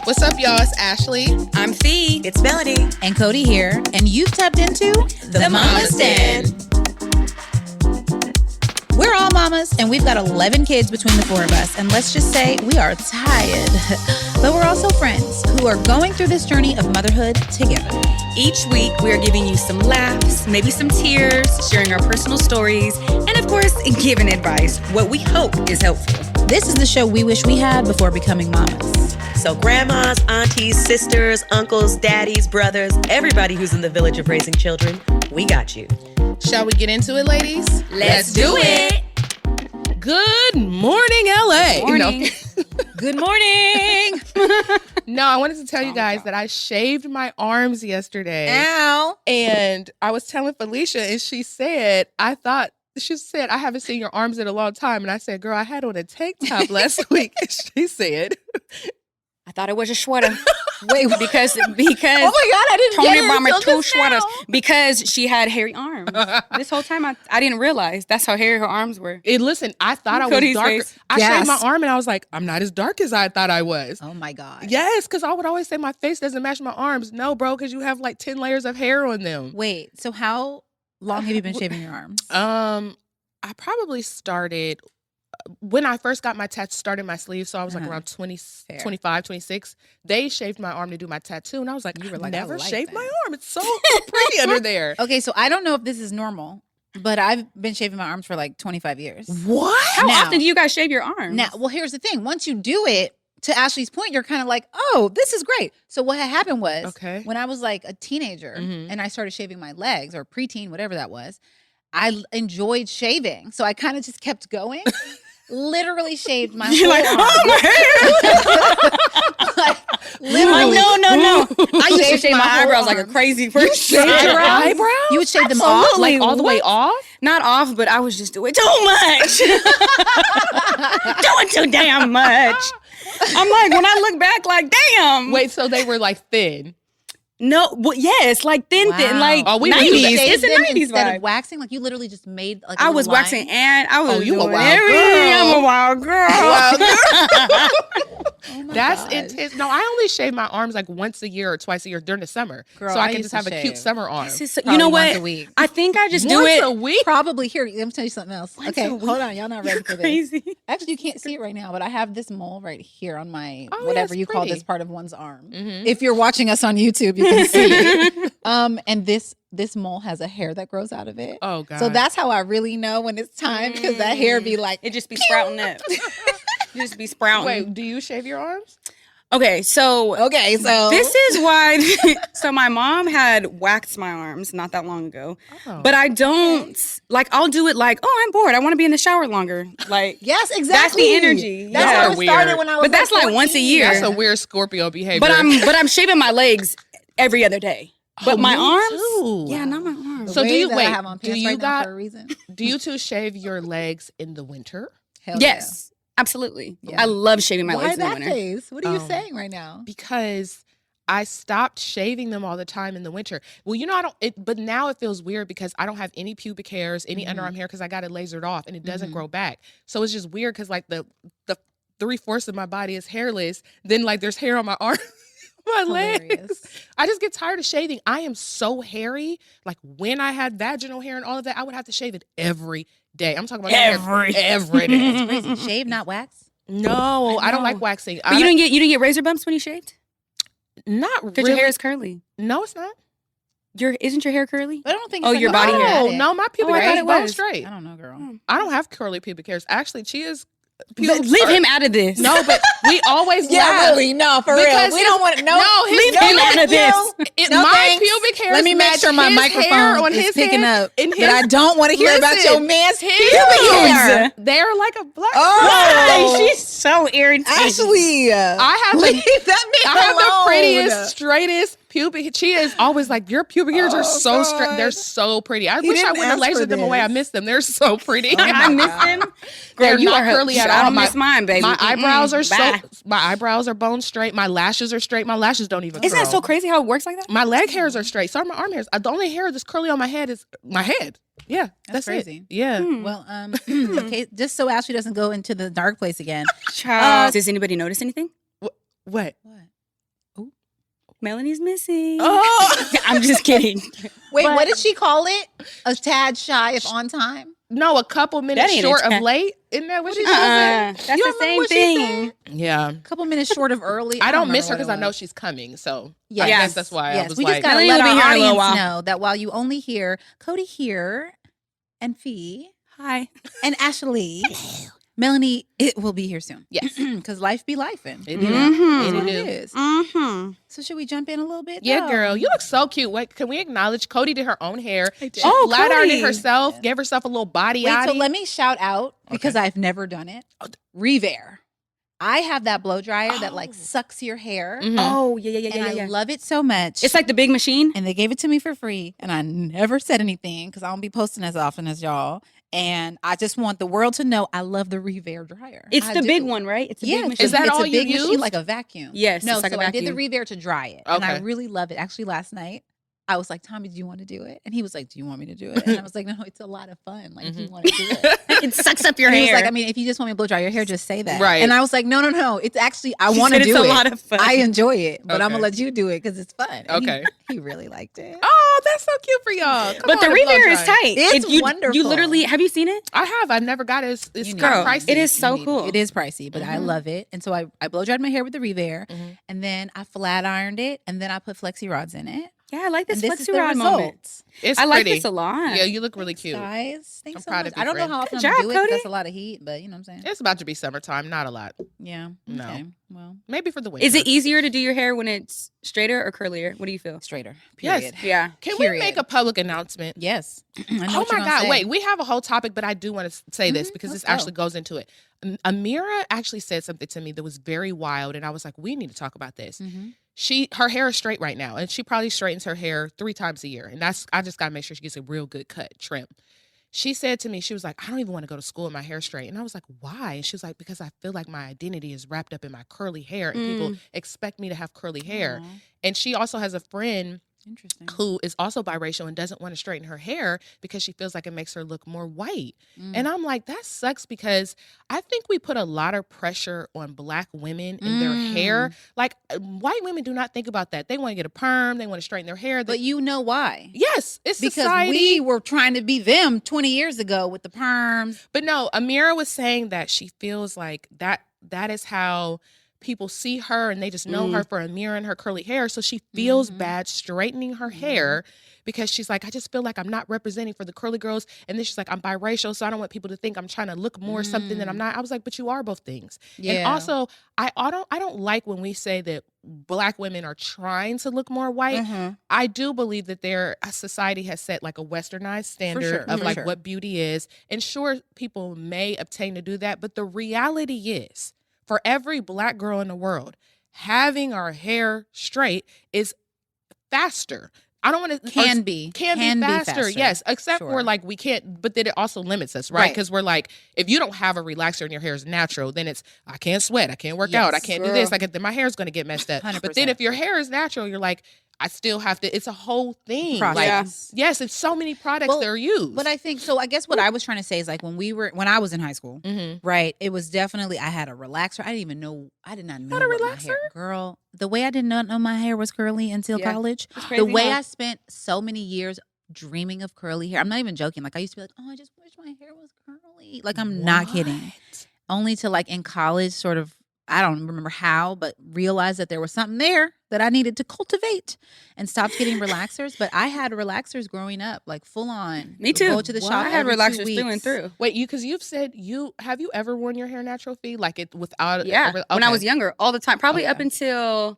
What's up, y'all? It's Ashley. I'm Fee. It's Melody. And Cody here. And you've tapped into The Mama's Den. We're all mamas, and we've got 11 kids between the four of us. And let's just say we are tired. But we're also friends who are going through this journey of motherhood together. Each week, we are giving you some laughs, maybe some tears, sharing our personal stories, and of course, giving advice, what we hope is helpful. This is the show we wish we had before becoming mamas. So grandmas, aunties, sisters, uncles, daddies, brothers, everybody who's in the village of raising children, we got you. Shall we get into it, ladies? Let's do it. Good morning, LA. Morning. Good morning. No, I wanted to tell you guys that I shaved my arms yesterday. Ow. And I was telling Felicia, and she said, I haven't seen your arms in a long time. And I said, girl, I had on a tank top last week. And she said, I thought it was a sweater. Wait, because oh my God, I didn't Tony get it brought me until two just sweaters now. because she had hairy arms. This whole time I didn't realize that's how hairy her arms were. listen, I thought I was Cody's darker. face. I Yes. shaved my arm and I was like, I'm not as dark as I thought I was. Oh my God. Yes, because I would always say my face doesn't match my arms. No, bro, because you have like 10 layers of hair on them. Wait, so how long have you been shaving your arms? I probably started when I first got my tattoo, started my sleeve. So I was like around 20, Fair. 25, 26. They shaved my arm to do my tattoo. And I was like, You were I've like, I never like shaved that. my arm. It's so pretty under there. Okay, so I don't know if this is normal, but I've been shaving my arms for like 25 years. What? How Now- often do you guys shave your arms? Now, well, here's the thing. Once you do it, to Ashley's point, you're kind of like, oh, this is great. So what had happened was Okay. when I was like a teenager Mhm. and I started shaving my legs or preteen, whatever that was, I enjoyed shaving. So I kind of just kept going. Literally shaved my You're whole like, arm. oh, my hair. Like, literally. No. I used to Shaved shave my my whole eyebrows like a arm. crazy person. Shaved your eyebrows? You would shave them off? Like all the way off? Not off, but I was just doing too much. Doing too damn much. I'm like, when I look back, like, damn. Wait, so they were like thin. No, well, yes, like thin, Wow. like Oh, we 90s. used to Shaved It's a them 90s instead vibe. of waxing. Like you literally just made like a I was little waxing line. and I was you a doing wild everything. girl. I'm a wild girl. Oh my That's gosh. intense. No, I only shave my arms like once a year or twice a year during the summer. Girl, so I I can used just to have a cute shave. summer arm. This is so- you Probably know once what? a week. I think I just do Once it. a week? Probably here. Let me tell you something else. Once Okay, a hold week? on. Y'all not ready for this. Crazy. Actually, you can't see it right now, but I have this mole right here on my Oh, whatever that's you call pretty. this part of one's arm. Mhm. If you're watching us on YouTube, you can see it. And this mole has a hair that grows out of it. Oh, God. So that's how I really know when it's time because that hair be like, It just be sprouting up. Just be sprouting. Wait, do you shave your arms? Okay, so okay, so this is why. So my mom had waxed my arms not that long ago, Oh. but I don't like. I'll do it like, oh, I'm bored. I want to be in the shower longer. Like, yes, exactly. energy. That's Yeah. how it started Weird. when I was. But that's like once a 14. year. That's a weird Scorpio behavior. but I'm shaving my legs every other day. But Oh, my me arms, too. yeah, not my arms. The So do way you- that wait, I have on do pants you right now got- for a reason? Do you two shave your legs in the winter? Hell Yes, absolutely. Yeah. I love shaving yeah. my Why legs in the that winter. phase? What are you Um, saying right now? Because I stopped shaving them all the time in the winter. Well, you know, I don't, but now it feels weird because I don't have any pubic hairs, any Mhm. underarm hair because I got it lasered off and it doesn't Mhm. grow back. So it's just weird because like the 3/4 of my body is hairless. Then like there's hair on my arm, my legs. Hilarious. I just get tired of shaving. I am so hairy. Like when I had vaginal hair and all of that, I would have to shave it every day. I'm talking about every day. Crazy. Shave, not wax. No, I don't know. like waxing. But you didn't get razor bumps when you shaved? Not Because really. your hair is curly. No, it's not. Isn't your hair curly? But I don't think. Oh, it's your like body a hair. No, dramatic. no, my pubic Oh, I hair thought is it bone was. straight. I don't know, girl. I don't have curly pubic hairs. Actually, Chia's Leave him out of this. No, but we always Yeah, laugh. really. No, for Because real. We don't want to. No, No, his Leave him out of this. No, my thanks. pubic hairs. Let me make match sure my his hair microphone on is his picking head up. and But his- I don't want to hear about Listen, your man's his pubic hair. They're like a black. Oh, She's so irritating. Ashley, I have leave the, that man I have the alone. prettiest, straightest pubic. Chia is always like, your pubic hairs are so straight. God. They're so pretty. I He wish I didn't wouldn't have ask for lasered them away. I this. miss them. They're so pretty. I miss them. They're Girl, you not are curly at I all. don't miss mine, baby. My eyebrows are Bye. my eyebrows are bone straight. My lashes are straight. My lashes don't even Isn't curl. that so crazy how it works like that? My leg hairs are straight. So are my arm hairs. The only hair that's curly on my head is my head. Yeah, that's crazy. it. Yeah. Well, okay, just so Ashley doesn't go into the dark place again. Child. Does anybody notice anything? What? Melanie's missing. Oh I'm just kidding. Wait, what did she call it? A tad shy of on time? no, a couple minutes ain't short a of late. Isn't that what she said? That's You the don't remember same what she thing. Yeah. A couple minutes short of early. I don't miss her remember because what I it know was. she's coming. So Yes. I guess that's why I was we like, just gotta Melanie let will be our here in a little audience while. know that while you only hear Cody here and Fee Hi. and Ashley, Melanie, it will be here soon. yes. Because life be lifing. It You is. know? Mhm. That's what It it is. is. Mm-hmm. So should we jump in a little bit? Yeah, though? girl, you look so cute. Wait, can we acknowledge Cody did her own hair? I did. She Oh, flat ironed it Cody. herself, gave herself a little body Wait, so yaddy. let me shout out because I've never done it. Revair. I have that blow dryer that like sucks your hair. Mhm. Oh, yeah. And I love it so much. It's like the big machine. and they gave it to me for free. And I never said anything because I don't be posting as often as y'all. And I just want the world to know I love the Revair dryer. It's I the do. big one, right? It's a Yeah, big machine. Is that it's all a you big machine, use? like a vacuum. Yes, No, it's like a so I did the vacuum. Revair to dry it, and I Okay. really love it. Actually, last night I was like, Tommy, do you want to do it? And he was like, do you want me to do it? And I was like, no, it's a lot of fun. Like, do you want to do it? It sucks up your And he hair. was like, I mean, if you just want me to blow dry your hair, just say that. Right. And I was like, no. It's actually, I She want to said do it's it. a lot of fun. I enjoy it, but I'm Okay. gonna let you do it because it's fun. And Okay. He really liked it. Oh, that's so cute for y'all. Come But the on, blow Revair is dry. tight. It's you, wonderful. You literally, have you seen it? I have. I've never got it. It's You kind Girl, of pricey. it is so You need cool. It is pricey, but I love it. And so I blow dried my hair with the Revair, and then I flat ironed it, and then I put flexi rods in it. Yeah, I like this And this is flexi the rod moment. results. It's I like pretty. this a lot. Yeah, you look really cute. Guys, thanks I'm so proud much. of you, I don't know friend. how often Good I'm gonna job, do it. 'Cause Cody. That's a lot of heat, but you know what I'm saying. It's about to be summertime. Not a lot. Yeah. No. Okay. Well, Maybe for the winter. Is it easier to do your hair when it's straighter or curlier? What do you feel? straighter. Yes. Period. Yeah. Can Period. we make a public announcement? Yes. I know Oh what you're my gonna God. say. Wait, we have a whole topic, but I do want to say this because let's this actually goes into it. Amira actually said something to me that was very wild. And I was like, we need to talk about this. Mhm. Her hair is straight right now. And she probably straightens her hair 3 times a year. And I just got to make sure she gets a real good cut, trim. She said to me, she was like, I don't even want to go to school with my hair straight. And I was like, why? And she was like, because I feel like my identity is wrapped up in my curly hair and people expect me to have curly hair. Aw, And she also has a friend interesting. who is also biracial and doesn't want to straighten her hair because she feels like it makes her look more white. And I'm like, that sucks because I think we put a lot of pressure on Black women in their hair. Like white women do not think about that. They want to get a perm, they want to straighten their hair. But you know why? Yes, it's Because society. we were trying to be them 20 years ago with the perms. But no, Amira was saying that she feels like that is how people see her and they just know her for Amira and her curly hair. So she feels bad straightening her hair because she's like, I just feel like I'm not representing for the curly girls. And then she's like, I'm biracial, so I don't want people to think I'm trying to look more something than I'm not. I was like, but you are both things. Yeah. And also, I don't like when we say that Black women are trying to look more white. I do believe that a society has set like a westernized standard sure, of for like sure. what beauty is. And sure, people may obtain to do that, but the reality is, for every Black girl in the world, having our hair straight is faster. I don't want to Can be faster. Yes, except Sure. for like we can't, but then it also limits us, right? Right. Because we're like, if you don't have a relaxer and your hair is natural, then it's I can't sweat, I can't work out, I Yes, can't do this, like then my hair is going to get messed up. But then 100%. if your hair is natural, you're like, I still have to. It's a whole thing. Like, Process. yes, it's so many products Well, that are used. But I think so. I guess what I was trying to say is like when I was in high school, Mhm. right? It was definitely I had a relaxer. I did not know Had a what my hair, relaxer? girl. The way I did not know my hair was curly until Yeah. college. It's crazy, The way huh? I spent so many years dreaming of curly hair. I'm not even joking. Like I used to be like, oh, I just wish my hair was curly. Like I'm not kidding. What? Only to like in college, sort of. I don't remember how, but realized that there was something there that I needed to cultivate and stopped getting relaxers. But I had relaxers growing up, like full on. Me too. Go to the shop. I had every 2 relaxers through and weeks. through. Wait, because you've said have you ever worn your hair natural, Fee? Like it without Yeah. When I okay. was younger, all the time. Probably Okay. up until,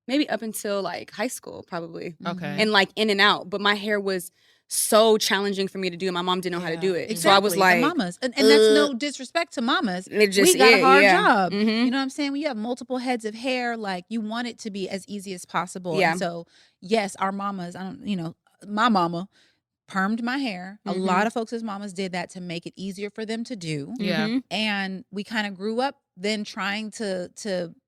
maybe up until like high school, probably. Okay. And like in and out. But my hair was so challenging for me to do. And my mom didn't know how to do it. So I was Exactly. like, The mamas. And that's no disrespect to mamas. it just We got a hard yeah. job. Mhm. You know what I'm saying? When you have multiple heads of hair, like you want it to be as easy as possible. Yeah. And so, yes, our mamas, my mama permed my hair. A lot of folks' mamas did that to make it easier for them to do. Yeah. Mhm. And we kind of grew up then trying to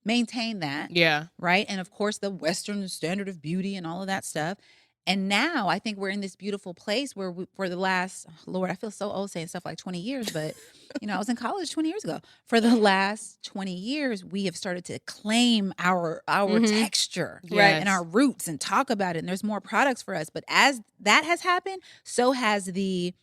maintain that. Yeah. Right. And of course, the Western standard of beauty and all of that stuff. And now I think we're in this beautiful place where for the last, Lord, I feel so old saying stuff like 20 years, but I was in college 20 years ago. For the last 20 years, we have started to claim our texture Yes. and our roots and talk about it. And there's more products for us. But as that has happened, so has the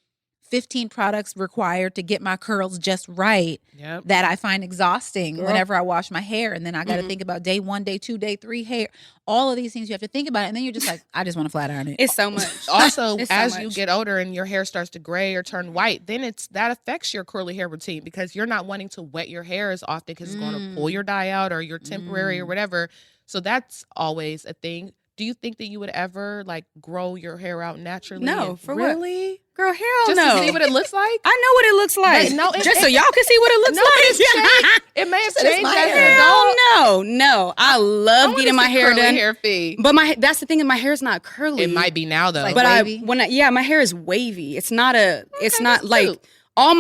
15 products required to get my curls just right that I find exhausting whenever I wash my hair. And then I got to think about day 1, day 2, day 3 hair. All of these things you have to think about. And then you're just like, I just want to flat iron it. It's so much. Also, It's so as you much. get older and your hair starts to gray or turn white, then that affects your curly hair routine because you're not wanting to wet your hair as often because it's going to pull your dye out or your temporary or whatever. So that's always a thing. Do you think that you would ever like grow your hair out naturally? No, for really? what? Girl, hell Just no. to see what it looks like? I know what it looks like. But no, just so y'all can see what it looks No, like. it's changed. It may have changed my as hair. an adult. No. I love getting my hair done. Hair fee. But that's the thing, my hair's not curly. It might be now though. Like but wavy? my hair is wavy. It's not it's not that's like cute. all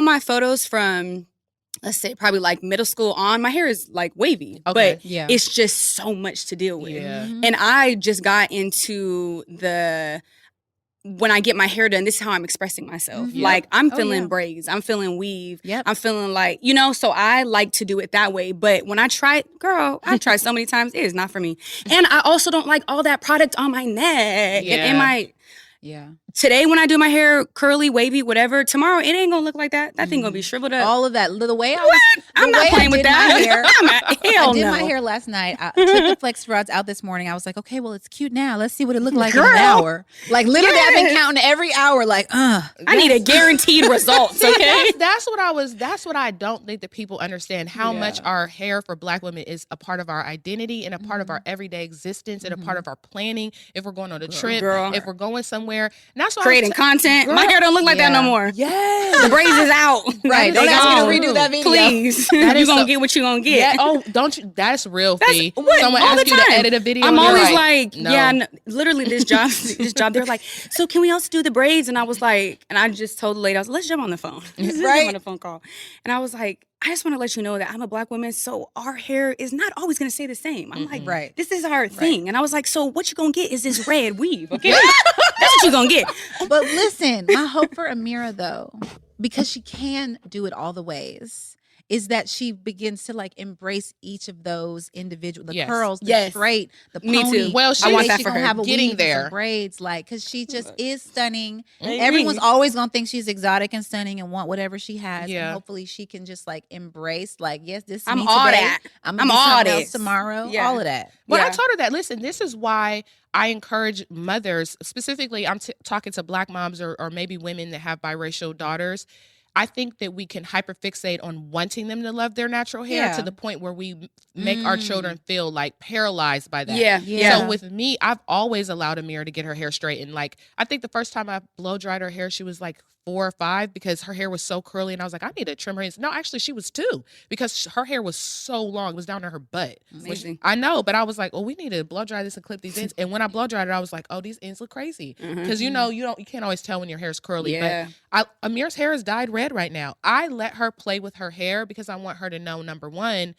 my photos from, let's say probably like middle school on, my hair is like wavy, Okay. but Yeah. it's just so much to deal with. Yeah. And I just got into when I get my hair done, this is how I'm expressing myself. Mhm. Like I'm Oh, feeling yeah. braids, I'm feeling weave, Yep. I'm feeling like, so I like to do it that way. But when I tried so many times, it is not for me. And I also don't like all that product on my neck. Yeah. And Yeah. today when I do my hair curly, wavy, whatever, tomorrow it ain't gonna look like that. That thing gonna be shriveled up. All of that. The way I was, I'm the not way playing I with did my that. hair- Hell I did no. my hair last night. I took the flex rods out this morning. I was like, okay, well, it's cute now. Let's see what it looked like in Girl. an hour. Like literally, I've been Yes. counting every hour. Like, I need a guaranteed results, okay? That's what I don't think that people understand how much our hair for Black women is a part of our identity and a part of our everyday existence and a part of our planning. If we're going on a trip, Girl. if we're going somewhere, and that's why Creating content. My Girl. hair don't look like that no Yeah. more. Yes. The braids is out. right. They Don't ask me gone. to redo that video. Please. That You is gonna so- get what you gonna get. Yeah. Oh, don't you? That's real fee. What? Someone All asks the you to time. edit a video. I'm and you're always like, no. yeah, no, literally this job, they're like, so can we also do the braids? And I was like, and I just told the lady, I was like, let's jump on the phone. Let's jump on the phone call. And I was like, I just want to let you know that I'm a Black woman, so our hair is not always going to stay the same. I'm like, Right. this is our thing. And I was like, so what you going to get is this red weave, okay? That's what you going to get. But listen, my hope for Amira though, because she can do it all the ways, is that she begins to like embrace each of those individual, the Yes. curls, the Yes. straight, the Me pony. too. Well, I she- want Maybe that she for gonna her. have a Getting weave and there. some braids, like, because she just is stunning. Mhm. Everyone's always gonna think she's exotic and stunning and want whatever she has. Yeah. And hopefully she can just like embrace, like, yes, this is I'm me all today. that. I'm I'm gonna be all something else this. tomorrow. Yeah. All of that. But I Yeah. told her that, listen, this is why I encourage mothers, specifically, I'm talking to Black moms or maybe women that have biracial daughters. I think that we can hyperfixate on wanting them to love their natural hair Yeah. to the point where we make our children feel like paralyzed by that. Yeah. Yeah. So with me, I've always allowed Amira to get her hair straightened. Like, I think the first time I blow dried her hair, she was like 4 or 5 because her hair was so curly. And I was like, I need to trim her ends. No, actually, she was 2 because her hair was so long. It was down to her butt. Which, Amazing. I know, but I was like, well, we need to blow dry this and clip these ends. And when I blow dried it, I was like, oh, these ends look crazy. Because you can't always tell when your hair's curly. Yeah. But Amir's hair is dyed red right now. I let her play with her hair because I want her to know, number one,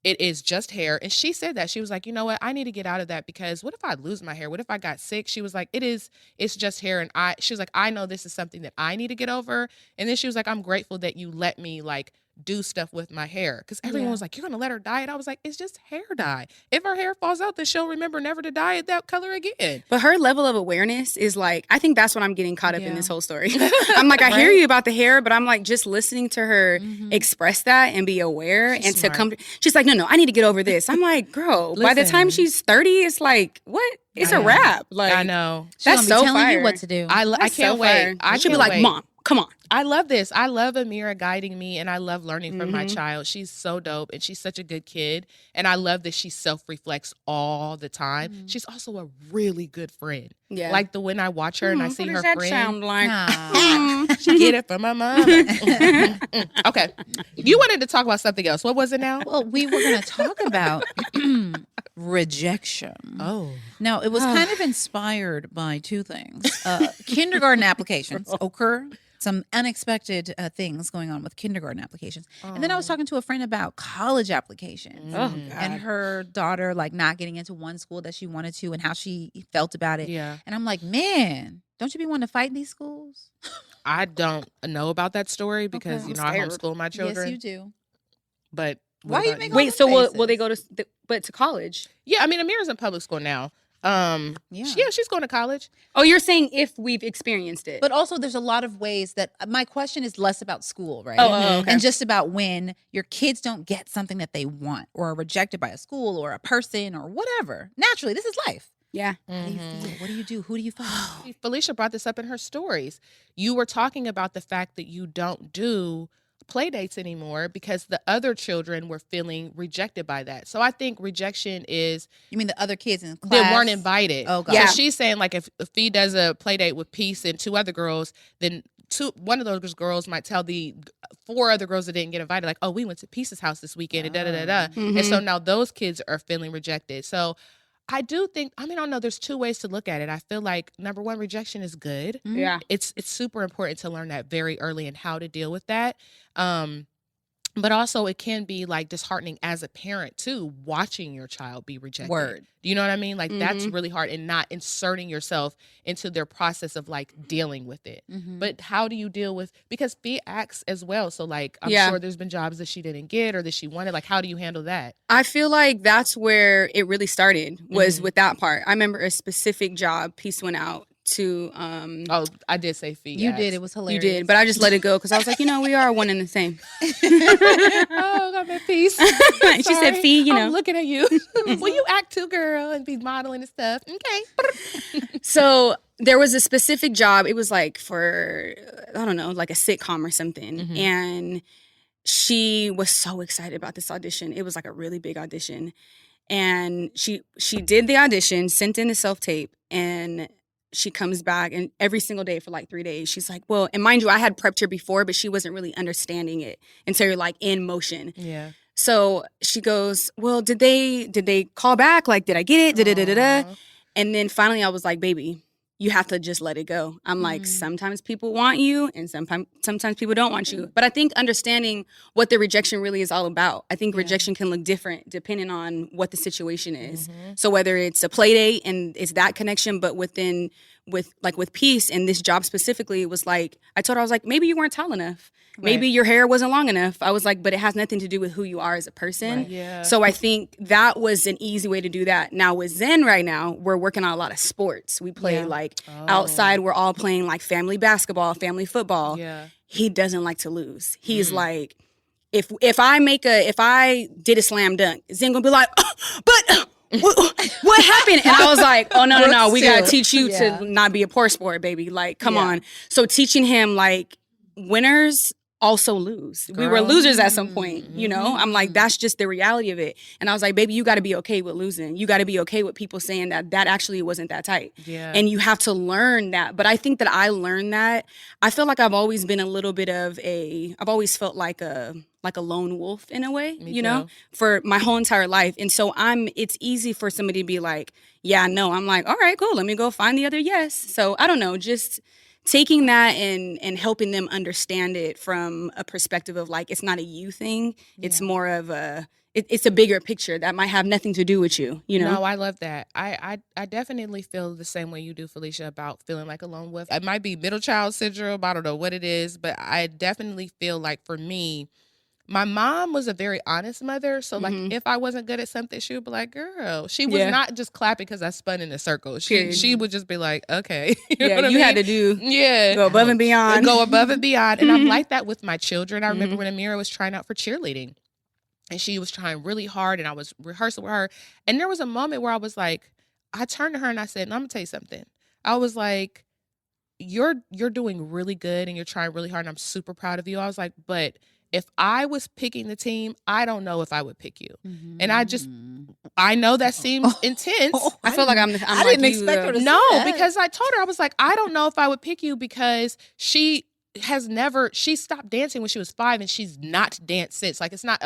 it is just hair. And she said that. She was like, you know what? I need to get out of that because what if I lose my hair? What if I got sick? She was like, it's just hair. And she was like, I know this is something that I need to get over. And then she was like, I'm grateful that you let me like do stuff with my hair. Because everyone was like, you're going to let her dye it? I was like, it's just hair dye. If her hair falls out, then she'll remember never to dye it that color again. But her level of awareness is like, I think that's what I'm getting caught up in Yeah. this whole story. I'm like, I hear you about the hair, but I'm like, just listening to her express that and be aware She's and smart. to come. She's like, no, I need to get over this. I'm like, girl, by the time Listen. she's 30, it's like, what? It's I a know. wrap. Like, I know. She's That's gonna be so telling fire. you what to do. I That's can't so wait. fire. I She'll be can't like, wait. Mom, come on. I love this. I love Amira guiding me and I love learning from my child. She's so dope and she's such a good kid. And I love that she self-reflects all the time. She's also a really good friend. Yeah. Like when I watch her and I see what her does that friend. sound like? Nah. She get it from my mom. Okay. You wanted to talk about something else. What was it now? Well, we were going to talk about rejection. Oh. Now, it was kind of inspired by two things. Kindergarten applications occur some unexpected things going on with kindergarten applications. And then I was talking to a friend about college applications and her daughter like not getting into one school that she wanted to and how she felt about it. Yeah. And I'm like, man, don't you be wanting to fight in these schools? I don't know about that story because, Okay. I homeschool my children. Yes, you do. But why what you about make you? Wait, so will faces? they go to college? Yeah, I mean, Amira's in public school now. Yeah. She's going to college. Oh, you're saying if we've experienced it. But also there's a lot of ways that my question is less about school, right? Oh, okay. And just about when your kids don't get something that they want or are rejected by a school or a person or whatever. Naturally, this is life. Yeah. How do you feel? What do you do? Who do you find? Felicia brought this up in her stories. You were talking about the fact that you don't do play dates anymore because the other children were feeling rejected by that. So I think rejection is You mean the other kids in class? they weren't invited. Oh, God. Yeah. So she's saying like if Fee does a play date with Peace and 2 other girls, then one of those girls might tell the 4 other girls that didn't get invited, like, oh, we went to Peace's house this weekend and da-da-da-da. And so now those kids are feeling rejected. So I do think, I don't know, there's 2 ways to look at it. I feel like, number one, rejection is good. Yeah. It's super important to learn that very early and how to deal with that. But also it can be like disheartening as a parent too, watching your child be rejected. Word. Do you know what I mean? Like that's really hard, and not inserting yourself into their process of like dealing with it. But how do you deal with, because Fee acts as well. So like, I'm sure there's been jobs that she didn't get or that she wanted. Like, how do you handle that? I feel like that's where it really started, was with that part. I remember a specific job, Peace went out to Oh, I did say Fee. You acts. did. It was you hilarious. did, but I just let it go because I was like, we are one and the same. Oh, I'm at Peace. She said, Sorry. Fee, I'm looking at you. Will you act too, girl, and be modeling and stuff? Okay. So there was a specific job. It was like for, I don't know, like a sitcom or something. And she was so excited about this audition. It was like a really big audition. And she did the audition, sent in the self-tape, and she comes back, and every single day for like 3 days, she's like, well, and mind you, I had prepped her before, but she wasn't really understanding it until you're like in motion. Yeah. So she goes, well, did they call back? Like, did I get it? Da-da-da-da-da. And then finally I was like, baby, you have to just let it go. I'm like, sometimes people want you and sometimes people don't want you. But I think understanding what the rejection really is all about. I think rejection can look different depending on what the situation is. So whether it's a play date and it's that connection, but with Peace and this job specifically, it was like, I told her, I was like, maybe you weren't tall enough. Maybe your hair wasn't long enough. I was like, but it has nothing to do with who you are as a person. Right. Yeah. So I think that was an easy way to do that. Now with Zen right now, we're working on a lot of sports. We play outside. We're all playing like family basketball, family football. Yeah. He doesn't like to lose. He's like, if I did a slam dunk, Zen gonna be like, but what happened? And I was like, oh no, we gotta teach you to not be a poor sport, baby. Like, come on. So teaching him like winners also lose. We were losers at some point, I'm like, that's just the reality of it. And I was like, baby, you got to be okay with losing. You got to be okay with people saying that actually wasn't that tight. Yeah. And you have to learn that. But I think that I learned that. I feel like I've always been a little bit of I've always felt like a lone wolf in a way, for my whole entire life. And so it's easy for somebody to be like, yeah, no. I'm like, all right, cool. Let me go find the other yes. So I don't know, just taking that and helping them understand it from a perspective of like, it's not a you thing. It's more of it's a bigger picture that might have nothing to do with you, No, I love that. I definitely feel the same way you do, Felicia, about feeling like a lone wolf. It might be middle child syndrome. I don't know what it is, but I definitely feel like for me, my mom was a very honest mother. So like if I wasn't good at something, she would be like, girl. She was not just clapping because I spun in a circle. She would just be like, okay. You know what I mean? had to do go above and beyond. Go above and beyond. And I'm like that with my children. I remember when Amira was trying out for cheerleading. And she was trying really hard, and I was rehearsing with her. And there was a moment where I was like, I turned to her and I said, no, I'm gonna tell you something. I was like, you're doing really good and you're trying really hard, and I'm super proud of you. I was like, but if I was picking the team, I don't know if I would pick you. And I know that seems intense. I feel like I'm I like didn't you, expect her to say No, that. because I told her, I was like, I don't know if I would pick you because she she stopped dancing when she was 5 and she's not danced since. Like it's not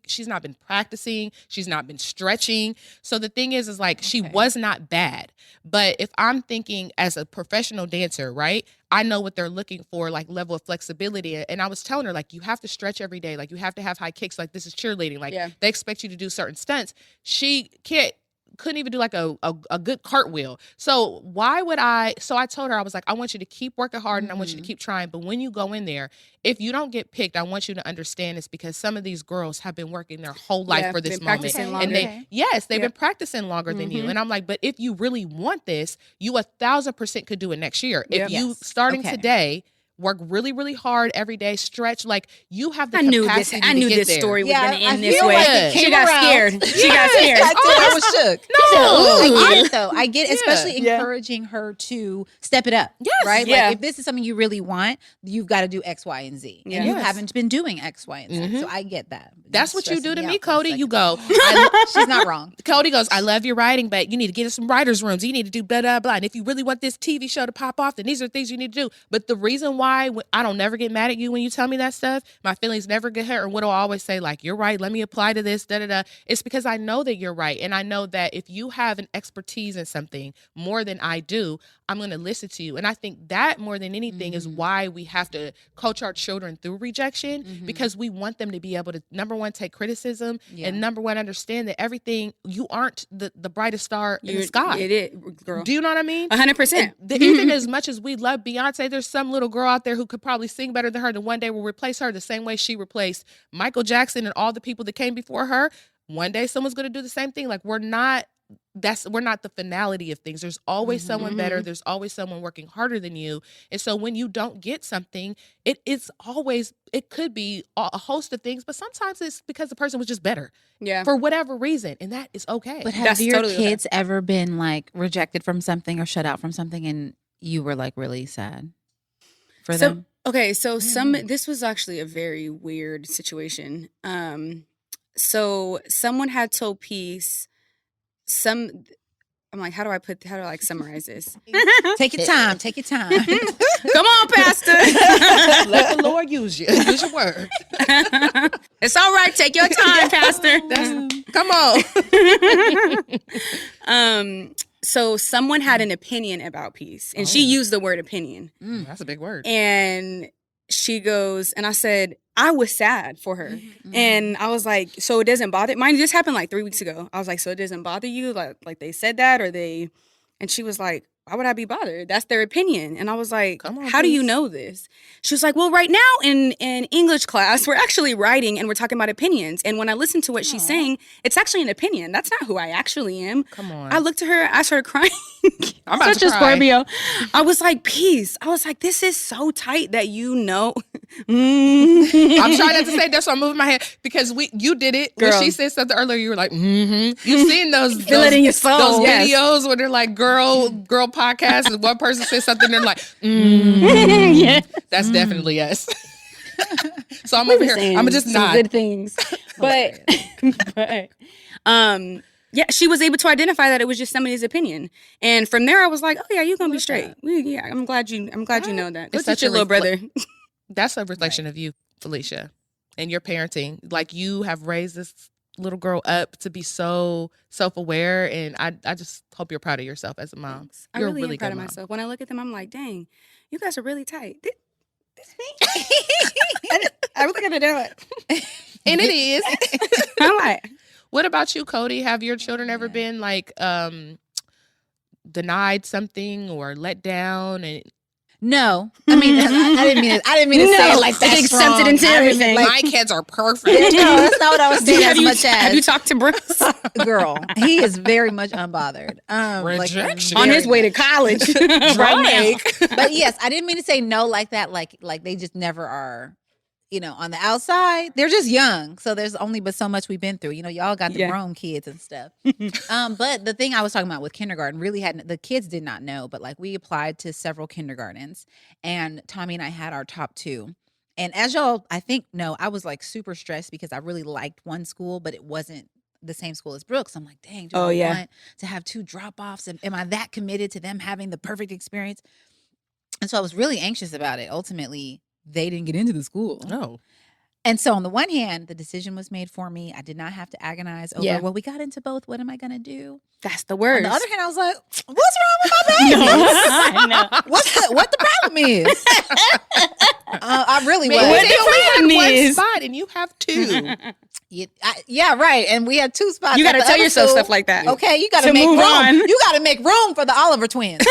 she's not been practicing, she's not been stretching. So the thing is like she was not bad. But if I'm thinking as a professional dancer, right? I know what they're looking for, like level of flexibility. And I was telling her, like, you have to stretch every day. Like you have to have high kicks. Like this is cheerleading. Like they expect you to do certain stunts. She couldn't even do like a good cartwheel. So I told her, I was like, I want you to keep working hard and I want you to keep trying. But when you go in there, if you don't get picked, I want you to understand it's because some of these girls have been working their whole life for this moment. And they've been practicing longer than you. And I'm like, but if you really want this, you 1,000% could do it next year. If you starting today, work really, really hard every day, stretch, like you have the capacity I knew to get this there. story was going to end this way. Like she got scared. She got scared. I was shook. No. I get it though. I get it, especially encouraging her to step it up. Yes. Right? Like if this is something you really want, you've got to do X, Y, and Z. And you haven't been doing X, Y, and Z. So I get that. That's what you do to me, Cody. You go. She's not wrong. Cody goes, I love your writing, but you need to get in some writers' rooms. You need to do blah, blah, blah. And if you really want this TV show to pop off, then these are things you need to do. But the reason why I don't never get mad at you when you tell me that stuff, my feelings never get hurt. And what do I always say? Like, you're right. Let me apply to this, da, da, da. It's because I know that you're right. And I know that if you have an expertise in something more than I do, I'm going to listen to you. And I think that more than anything is why we have to coach our children through rejection, because we want them to be able to, number one, take criticism, and number one, understand that everything, you aren't the brightest star in the sky. It is, girl. Do you know what I mean? 100%. Even as much as we love Beyonce, there's some little girl out there who could probably sing better than her, that one day will replace her the same way she replaced Michael Jackson and all the people that came before her. One day someone's going to do the same thing. Like we're not the finality of things. There's always someone better. There's always someone working harder than you. And so when you don't get something, it could be a host of things, but sometimes it's because the person was just better. Yeah. For whatever reason. And that is okay. But have your kids ever been like rejected from something or shut out from something and you were like really sad for them? Okay, so this was actually a very weird situation. So someone had told Peace I'm like, how do I like summarize this? Take your time. Take your time. Come on, Pastor. Let the Lord use you. Use your word. It's all right. Take your time, Pastor. Come on. So someone had an opinion about Peace, and she used the word opinion. That's a big word. And she goes, and I said, I was sad for her. And I was like, so it doesn't bother, mine just happened like 3 weeks ago. I was like, so it doesn't bother you? Like they said that, and she was like, why would I be bothered? That's their opinion. And I was like, how do you know this? She was like, well, right now in English class, we're actually writing and we're talking about opinions. And when I listen to what she's saying, it's actually an opinion. That's not who I actually am. Come on. I looked at her, I started crying. I'm about Such to a cry. Scorpio. I was like, Peace. I was like, this is so tight that you know. I'm trying not to say that, so I'm moving my head because you did it. Girl. When she said something earlier, you were like, You've seen those Feel it in your soul. those Yes. videos where they're like girl podcasts and one person says something, they're like, Yeah. That's definitely us. So I'm over here. I'm gonna just some nod. good things. But yeah, she was able to identify that it was just somebody's opinion. And from there I was like, oh yeah, you're gonna be straight. Yeah, I'm glad you know that. Go teach your little brother. That's a reflection of you, Felicia, and your parenting. Like you have raised this little girl up to be so self-aware, and I just hope you're proud of yourself as a mom. I You're really a really am proud good of mom. myself. When I look at them, I'm like, dang, you guys are really tight. This me? I was gonna do it. And it is. I'm like, What about you, Cody? Have your children ever been like denied something or let down? And No, I mean, I didn't mean to say it like that. Accepted into everything. my kids are perfect. No, that's not what I was saying. Have you talked to Bruce? Girl, he is very much unbothered. Rejection. On his way to college right now. But yes, I didn't mean to say no like that. Like they just never are. On the outside, they're just young. So there's only but so much we've been through. Y'all got the grown kids and stuff. But the thing I was talking about with kindergarten really the kids did not know, but like we applied to several kindergartens and Tommy and I had our top 2. And as y'all, I think, know, I was like super stressed because I really liked one school, but it wasn't the same school as Brooks. I'm like, dang, do I want to have 2 drop-offs? Am I that committed to them having the perfect experience? And so I was really anxious about it. Ultimately, they didn't get into the school. No. And so on the one hand, the decision was made for me. I did not have to agonize over, well, we got into both. What am I going to do? That's the worst. On the other hand, I was like, what's wrong with my babies? I know. What the problem is? I really was. Maybe they only had one is- spot and you have two. Yeah, right. And we had two spots. You got at to the tell other yourself school. stuff like that. Okay, you got To to make move room. on. You got to make room for the Oliver twins.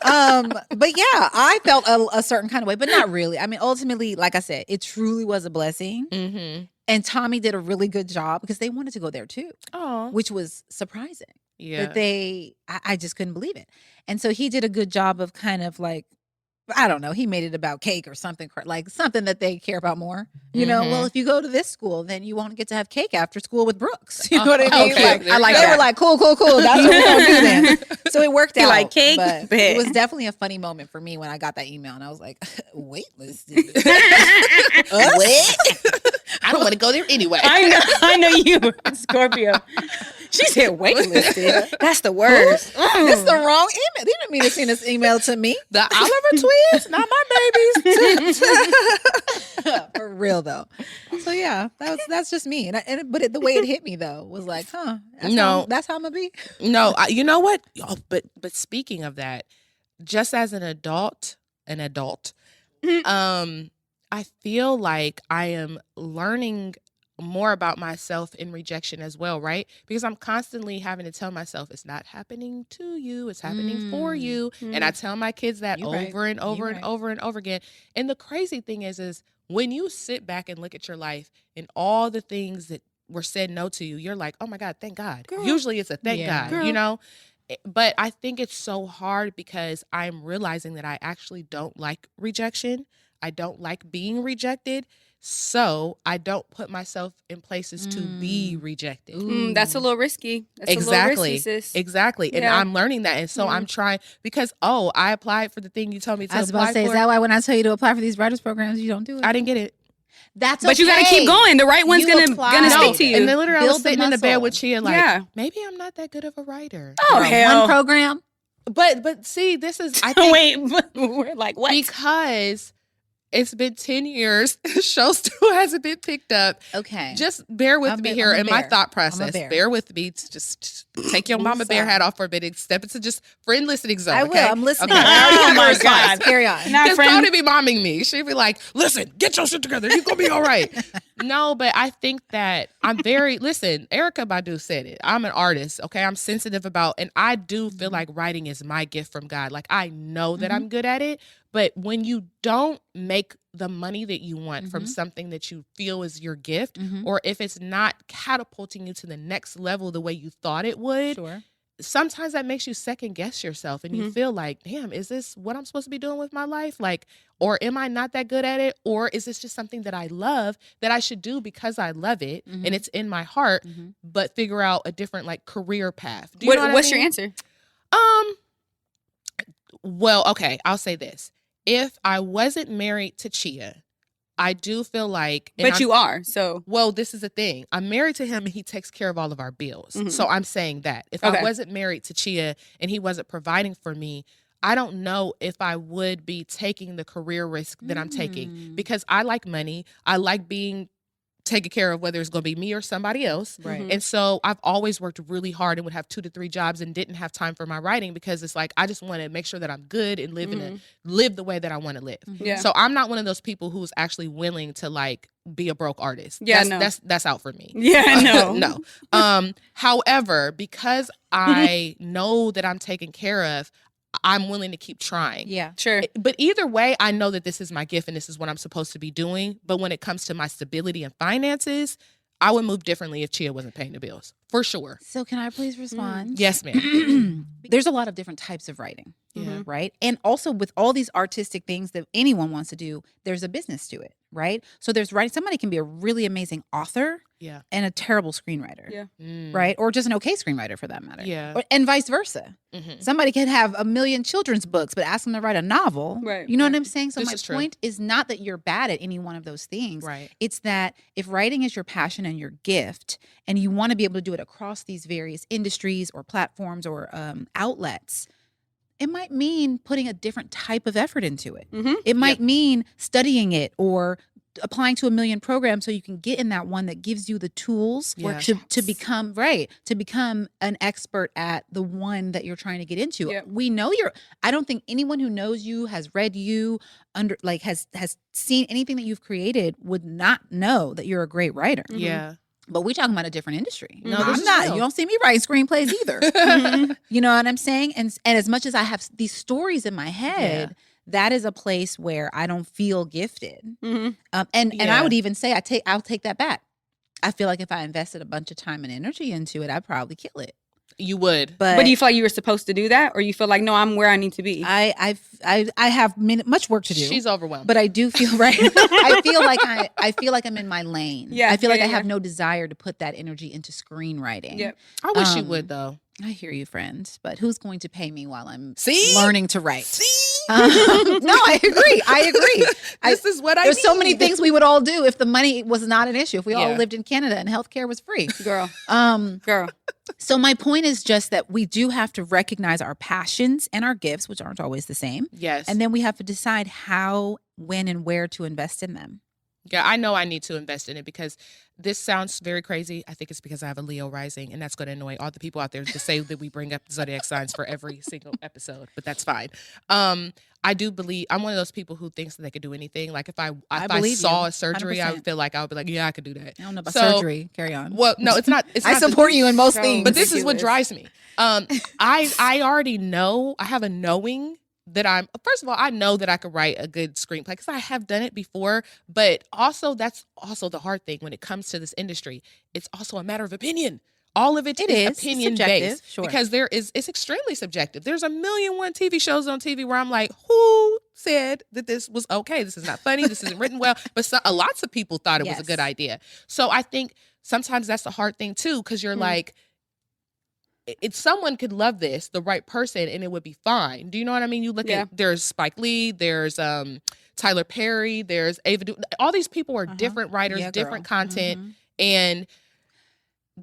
But yeah, I felt a certain kind of way, but not really. I mean, ultimately, like I said, it truly was a blessing. Mm-hmm. And Tommy did a really good job because they wanted to go there too, Oh, which was surprising. yeah. That I just couldn't believe it. And so he did a good job of kind of like, I don't know, he made it about cake or something, like something that they care about more. You know, well, if you go to this school, then you won't get to have cake after school with Brooks. You know what I mean? Okay, Like, I like they that. were like, cool. That's what we're going to do then. So it worked You out. like cake? But Bet. it was definitely a funny moment for me when I got that email. And I was like, waitlisted. What? I don't want to go there anyway. I know you, Scorpio. She said waitlisted. That's the worst. This is the wrong email. They didn't mean to send this email to me. The Oliver twins, not my babies. For real though. So yeah, that's just me. But the way it hit me though was like, that's how I'm gonna be. No, you know what? Oh, but speaking of that, just as an adult, I feel like I am learning more about myself in rejection as well, right? Because I'm constantly having to tell myself it's not happening to you, it's happening for you. And I tell my kids that over and over and over and over again. And the crazy thing is when you sit back and look at your life and all the things that were said no to you, you're like, oh my God, thank God. Girl. Usually it's a thank God, Girl. you know? But I think it's so hard because I'm realizing that I actually don't like rejection. I don't like being rejected. So I don't put myself in places to be rejected. That's a little risky. That's Exactly. A little risky, sis. Exactly. And Yeah. I'm learning that. And so I'm trying because, I applied for the thing you told me to I was about apply to say, for. is that why when I tell you to apply for these writers programs, you don't do it? I didn't get it. That's But you got to keep going. The right one's You gonna applied. speak to you. And then literally I was Build the sitting in the bed muscle. with Chia like, Yeah. maybe I'm not that good of a writer. Oh, Girl, hell. one program. But see, this is, I think, Wait, we're like, what? because it's been 10 years, the show still hasn't been picked up. Okay. Just bear with I'm me a- here I'm a in my bear. thought I'm a process. bear. Bear with me. Just take your mama bear sorry. hat off for a minute. Step into just friend listening zone. I will. Okay? I'm listening. Okay. I already Oh have a my response. God. Carry on. Not Because friend. Tony be momming me. She'd be like, listen, get your shit together. You're going to be all right. No, but I think that listen, Erykah Badu said it. I'm an artist, okay? I'm sensitive about, and I do feel like writing is my gift from God. Like, I know that I'm good at it, but when you don't make the money that you want from something that you feel is your gift, or if it's not catapulting you to the next level the way you thought it would, Sure. sometimes that makes you second guess yourself and you feel like, damn, is this what I'm supposed to be doing with my life? Like, or am I not that good at it? Or is this just something that I love that I should do because I love it and it's in my heart, but figure out a different like career path? Do you know what What's I your mean? answer? Well, okay, I'll say this. If I wasn't married to Chia, I do feel like, and But you are, so. well, this is the thing. I'm married to him and he takes care of all of our bills. So I'm saying that. If Okay. I wasn't married to Chia and he wasn't providing for me, I don't know if I would be taking the career risk that I'm taking because I like money. I like being taken care of, whether it's going to be me or somebody else. Right. And so I've always worked really hard and would have 2 to 3 jobs and didn't have time for my writing because it's like I just want to make sure that I'm good and live the way that I want to live. Yeah. So I'm not one of those people who's actually willing to like be a broke artist. Yeah, that's out for me. Yeah, no. No. However, because I know that I'm taken care of, I'm willing to keep trying. Yeah. Sure. But either way, I know that this is my gift and this is what I'm supposed to be doing. But when it comes to my stability and finances, I would move differently if Chia wasn't paying the bills. For sure. So can I please respond? Yes, ma'am. There's a lot of different types of writing. Yeah. Right. And also with all these artistic things that anyone wants to do, there's a business to it. Right. So there's writing. Somebody can be a really amazing author Yeah. and a terrible screenwriter. Yeah. Right. Or just an okay screenwriter for that matter. Yeah. And vice versa. Mhm. Somebody could have a million children's books, but ask them to write a novel. Right, You know right. what I'm saying? So This my is true. point is not that you're bad at any one of those things. Right. It's that if writing is your passion and your gift, and you want to be able to do it across these various industries or platforms or outlets, it might mean putting a different type of effort into it. Mm-hmm. It might mean studying it or applying to a million programs so you can get in that one that gives you the tools to become an expert at the one that you're trying to get into. Yep. We know I don't think anyone who knows you, has read you, has seen anything that you've created would not know that you're a great writer. Mm-hmm. Yeah. But we're talking about a different industry. No, I'm this is not. real. You don't see me writing screenplays either. Mm-hmm. You know what I'm saying? And as much as I have these stories in my head, that is a place where I don't feel gifted. Mm-hmm. And I would even say I'll take that back. I feel like if I invested a bunch of time and energy into it, I'd probably kill it. You would. But do you feel like you were supposed to do that, or you feel like, no, I'm where I need to be? I have much work to do. She's overwhelmed. But I do feel right. I feel like I'm in my lane. Yeah, I feel like yeah, I have no desire to put that energy into screenwriting. Yep. I wish you would, though. I hear you, friend. But who's going to pay me while I'm See? learning to write? See? No, I agree. This is what I There's so many need. things we would all do if the money was not an issue. If we all Yeah. lived in Canada and healthcare was free. Girl. Girl. So my point is just that we do have to recognize our passions and our gifts, which aren't always the same. Yes. And then we have to decide how, when, and where to invest in them. Yeah, I know I need to invest in it because this sounds very crazy. I think it's because I have a Leo rising, and that's going to annoy all the people out there to say that we bring up zodiac signs for every single episode, but that's fine. I do believe I'm one of those people who thinks that they could do anything. Like if I believe saw you, a surgery, I 100%. would feel like I would be like, yeah, I could do that. I don't know about So- surgery. Carry on. Well, no, it's not. It's I not the- support you in most So- things. But this is what Ridiculous. drives me. I already know. I have a knowing that first of all, I know that I could write a good screenplay because I have done it before. But also, that's also the hard thing when it comes to this industry. It's also a matter of opinion. All of it It is is opinion subjective, based sure. because it's extremely subjective. There's a million one TV shows on TV where I'm like, who said that this was okay? This is not funny. This isn't written well. But lots of people thought it was a good Yes. idea. So I think sometimes that's the hard thing too because you're like, someone could love this, the right person, and it would be fine. Do you know what I mean? You look at there's Spike Lee, there's Tyler Perry, there's Ava. All these people are different writers, Yeah, different girl. content, and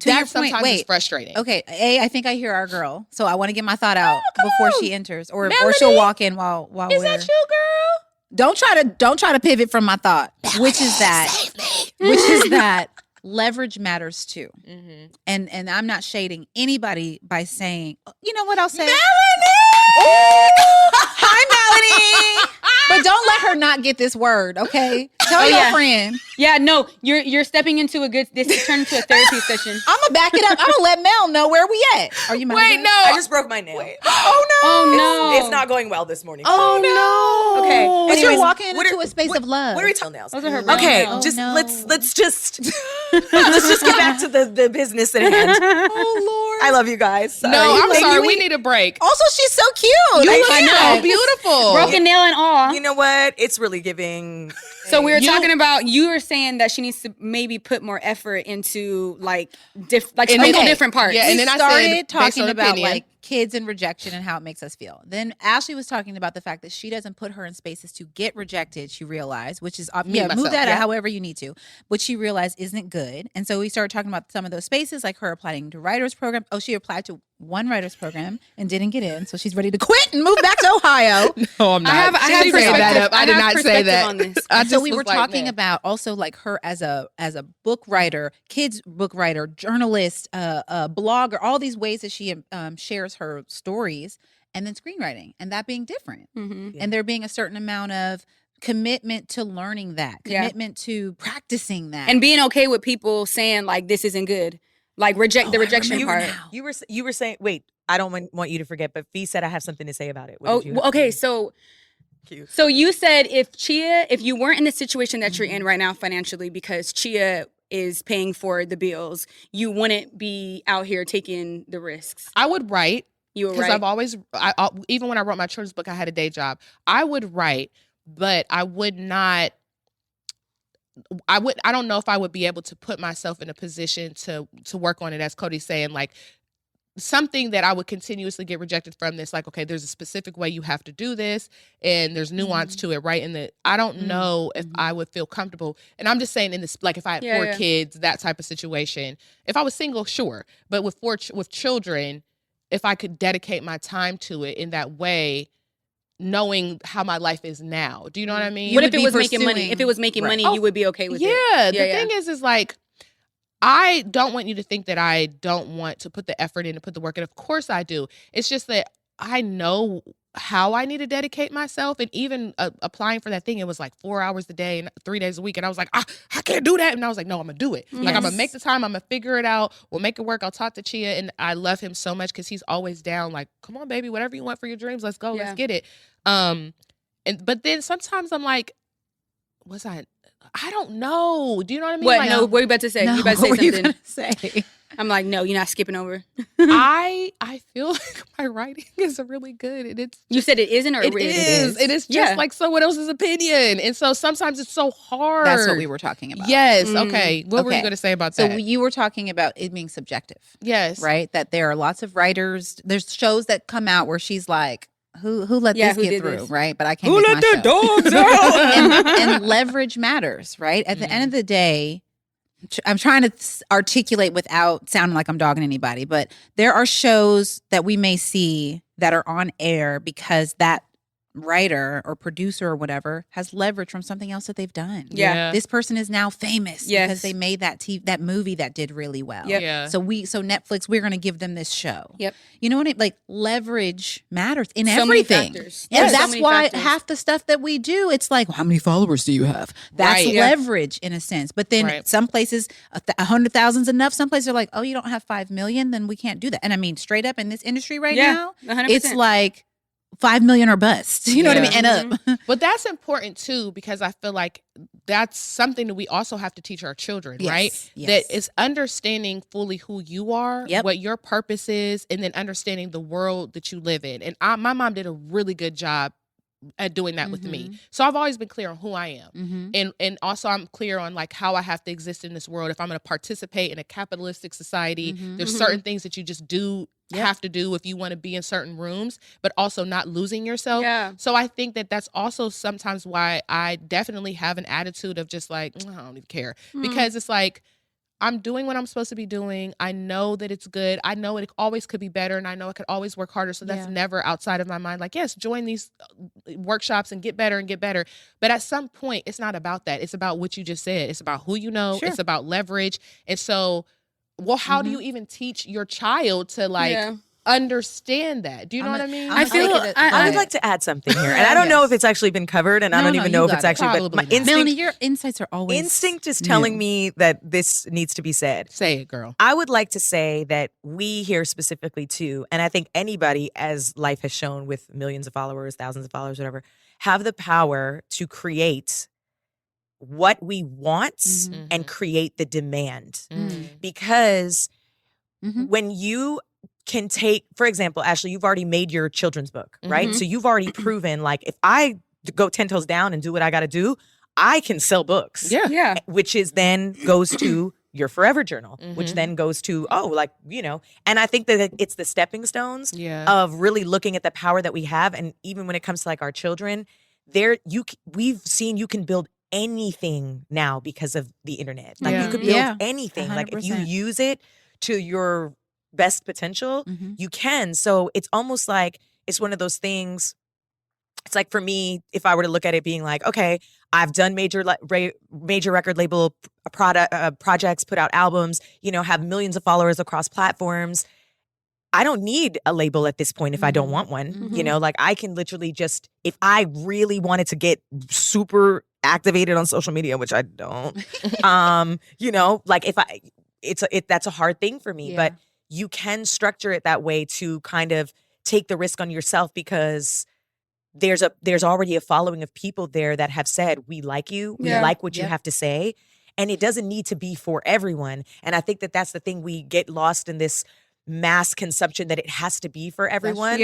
To your that point, sometimes is wait. frustrating. Okay, I think I hear our girl, so I want to get my thought out before she enters, or Melanie? she'll walk in while Is we're. that you, girl? Don't try to pivot from my thought, which is that leverage matters too. Mm-hmm. And I'm not shading anybody by saying, you know what I'll say? Hi, Melanie. But don't let her not get this word, okay? Tell your friend. Yeah, no, you're stepping into this has turned into a therapy session. I'm gonna back it up. I'm gonna let Mel know where we at. Are you mad? Wait, no. I just broke my nail. Oh no. Oh no. It's not going well this morning. Oh no. Okay. But you're Anyways, walking what into are- a space what- of love. What are we telling nails? Those are her Okay, real nails. just no. let's just get back to the business at hand. Oh Lord. I love you guys. Sorry. No, I'm Maybe sorry. We need a break. Also, she's so cute. I know. So beautiful. Broken nail and all. You know what? It's really giving. So we were You- talking about, you were saying that she needs to maybe put more effort into And sprinkle then- different parts. Yeah, and then I started said, based talking on about opinion. like kids and rejection and how it makes us feel. Then Ashley was talking about the fact that she doesn't put her in spaces to get rejected. She realized, which is Me, move myself, that yeah. out however you need to, which she realized isn't good. And so we started talking about some of those spaces, like her applying to writers program. Oh, she applied to one writers program and didn't get in, so she's ready to quit and move back to Ohio. No, I'm not. I have She didn't say perspective. that up. I did have not say perspective that. on this. I So just we was were like, talking man. about also like her as a book writer, kids book writer, journalist, blogger, all these ways that she shares her stories, and then screenwriting, and that being different, Mhm. and there being a certain amount of commitment to learning that, Yeah. commitment to practicing that, And being okay with people saying like this isn't good. Like the rejection You, part. you were saying. Wait, I don't want you to forget. But Fee said I have something to say about it. What Oh, did you well, have? okay. So you said if you weren't in the situation that you're in Mm-hmm. right now financially because Chia is paying for the bills, you wouldn't be out here taking the risks. I would write. You were Because right. I've always, even when I wrote my children's book, I had a day job. I would write, but I would not. I don't know if I would be able to put myself in a position to work on it, as Cody's saying, like something that I would continuously get rejected from. This, like, okay, there's a specific way you have to do this, and there's nuance to it, right? And I don't know if I would feel comfortable. And I'm just saying, in this, like, if I had four kids, that type of situation. If I was single, sure, but with children. if I could dedicate my time to it in that way, knowing how my life is now. Do you know what I mean? What would if it be was making money? pursuing- If it was making Right. money, Oh, you would be okay with it. Yeah, the thing is like, I don't want you to think that I don't want to put the effort in, to put the work in. Of course I do. It's just that I know how I need to dedicate myself. And even applying for that thing, it was like 4 hours a day and 3 days a week. And I was like, I can't do that. And I was like, no, I'm going to do it. Like, I'm going to make the time. I'm going to figure it out. We'll make it work. I'll talk to Chia. And I love him so much because he's always down. Like, come on, baby, whatever you want for your dreams. Let's go. Let's get it. But then sometimes I'm like, I don't know. Do you know what I mean? What? Like, No, what are you about to say? No, You about to say what were you something? gonna say? I'm like, no, you're not skipping over. I feel like my writing is really good, and it's You said it isn't, or it is. It is just like someone else's opinion, and so sometimes it's so hard. That's what we were talking about. Yes. Okay. What were you Okay. going to say about So that? you were talking about it being subjective. Yes. Right? That there are lots of writers. There's shows that come out where she's like, who let this who get did through, this? right? But I can't Who make let my the show. dogs out? and leverage matters, right? At the end of the day, I'm trying to articulate without sounding like I'm dogging anybody, but there are shows that we may see that are on air because that writer or producer or whatever has leverage from something else that they've done. Yeah. This person is now famous Yes. because they made that movie that did really well. Yep. Yeah. So Netflix, we're going to give them this show. Yep. You know what? Like leverage matters in So many everything. factors. And Yes. So that's many why factors. half the stuff that we do, it's like, well, how many followers do you have? That's Right. Yeah. leverage in a sense. But then Right. some places, 100,000's enough. Some places are like, oh, you don't have 5 million, then we can't do that. And I mean, straight up in this industry right now, 100%. it's like 5 million or bust. You know what I mean? And up. But that's important too, because I feel like that's something that we also have to teach our children, Yes, right? yes. That is understanding fully who you are, Yep. what your purpose is, and then understanding the world that you live in. And my mom did a really good job at doing that with me. So I've always been clear on who I am. And also I'm clear on like how I have to exist in this world. If I'm going to participate in a capitalistic society, there's certain things that you just do have to do if you want to be in certain rooms, but also not losing yourself. Yeah. So I think that that's also sometimes why I definitely have an attitude of just like, I don't even care, because it's like, I'm doing what I'm supposed to be doing. I know that it's good. I know it always could be better, and I know I could always work harder. So that's never outside of my mind. Like, yes, join these workshops and get better and get better. But at some point, it's not about that. It's about what you just said. It's about who you know. Sure. It's about leverage. And so, well, how do you even teach your child to like understand that? Do you know what I mean? I feel I would like to add something here, and I don't know if it's actually been covered, and I don't even know if it's actually. But my instinct, Melanie, your insights are always instinct is telling me that this needs to be said. Say it, girl. I would like to say that we here specifically too, and I think anybody, as life has shown with millions of followers, thousands of followers, whatever, have the power to create what we want and create the demand. Because when you can take, for example, Ashley, you've already made your children's book, right? So you've already proven, like, if I go 10 toes down and do what I got to do, I can sell books. Yeah. Which is then goes to your forever journal, which then goes to, and I think that it's the stepping stones of really looking at the power that we have. And even when it comes to like our children, we've seen you can build anything now because of the internet. Like you could build anything. 100%. Like if you use it to your best potential, you can. So it's almost like it's one of those things. It's like for me, if I were to look at it being like, okay, I've done major record label projects, put out albums, have millions of followers across platforms. I don't need a label at this point if I don't want one. Like I can literally just, if I really wanted to get super activated on social media, which I don't, like that's a hard thing for me, but you can structure it that way to kind of take the risk on yourself, because there's already a following of people there that have said, we like you, we like what you have to say. And it doesn't need to be for everyone. And I think that that's the thing, we get lost in this mass consumption that it has to be for everyone.